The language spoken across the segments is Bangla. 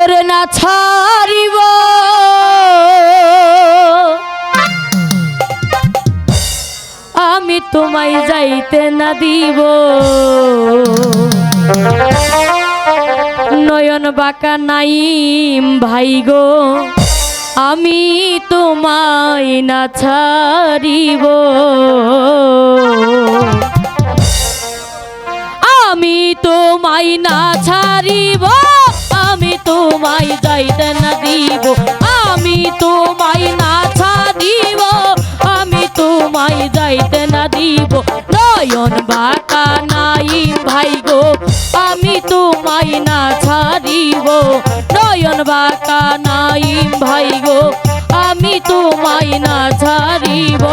না ছাড়িব আমি তোমায় যাইতে না দিব নয়ন বাঁকা নাইম ভাই গো আমি তোমায় না ছাড়িব আমি তোমায় না ছাড়িব আমি তোমায় যাইতে না দিব আমি তোমায় না ছাড়িব আমি তোমায় যাইতে না দিব নয়ন বাঁকা নাইম ভাই গো আমি তোমায় না ছাড়িব নয়ন বাঁকা নাইম ভাই গো আমি তোমায় না ছাড়িব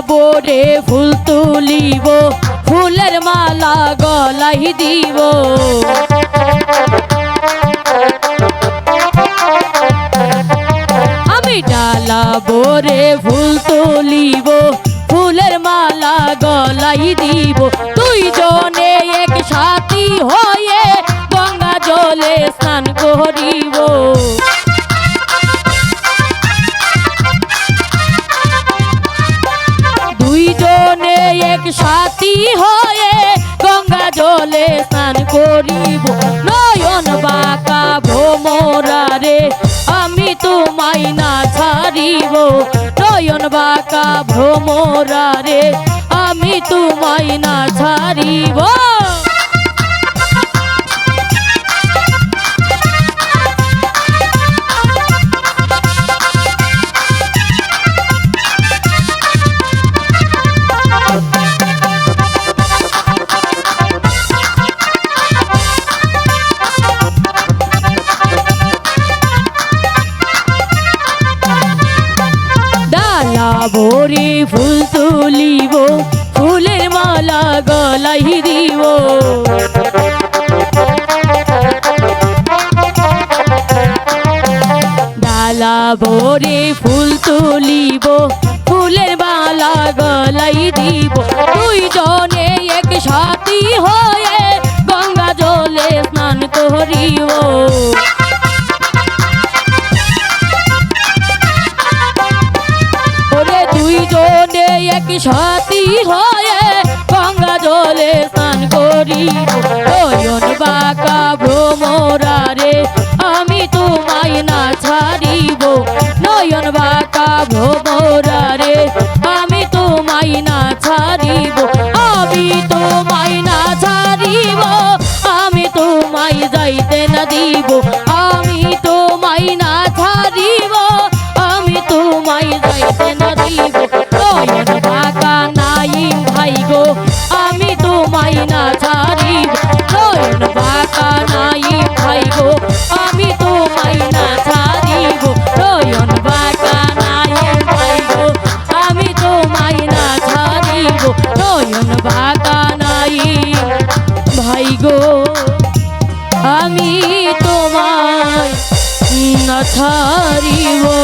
বোরে ফুল তুলিব ফুলের মালা গলাই দিব আমি ডালা বোরে ফুল তুলিব ফুলের মালা গলাই দিব দুইজনে এক সাথী হয়ে গঙ্গা জলে স্নান করিব দুইজনে এক সাথী হয়ে গঙ্গা জলে স্নান করিব নয়ন বাঁকা ভ্রমরারে আমি তোমায় না ছাড়িব নয়ন বাঁকা ভ্রমরারে আমি তোমায় না ছাড়িব ভোরে ফুল তুলিব ফুলের মালা গলাই দিব ডালা ভোরে ফুল তুলিব ফুলের মালা গলাই দিব দুইজনে এক সাথী হয়ে গঙ্গা জলে স্নান করিব দুইজনে এক সাথী হয়ে গঙ্গা জলে স্নান করিব নয়ন বাঁকা ভ্রমরারে আমি তোমায় না ছাড়িব নয়ন বাঁকা ভ্রমরারে আমি তোমায় না ছাড়িব আমি তোমায় না ছাড়িব আমি তোমায় যাইতে না দিব আমি তোমায় না ছাড়িব আমি তোমায় যাইতে না দিব নয়ন বাঁকা নাইম ভাই গো আমি তোমায় না ছাড়িব নয়ন বাঁকা নাইম ভাই গো আমি তোমায় না ছাড়িব নয়ন বাঁকা নাইম ভাই গো আমি তোমায় না ছাড়িব নয়ন বাঁকা নাইম ভাই গো আমি তোমায় না ছাড়িব।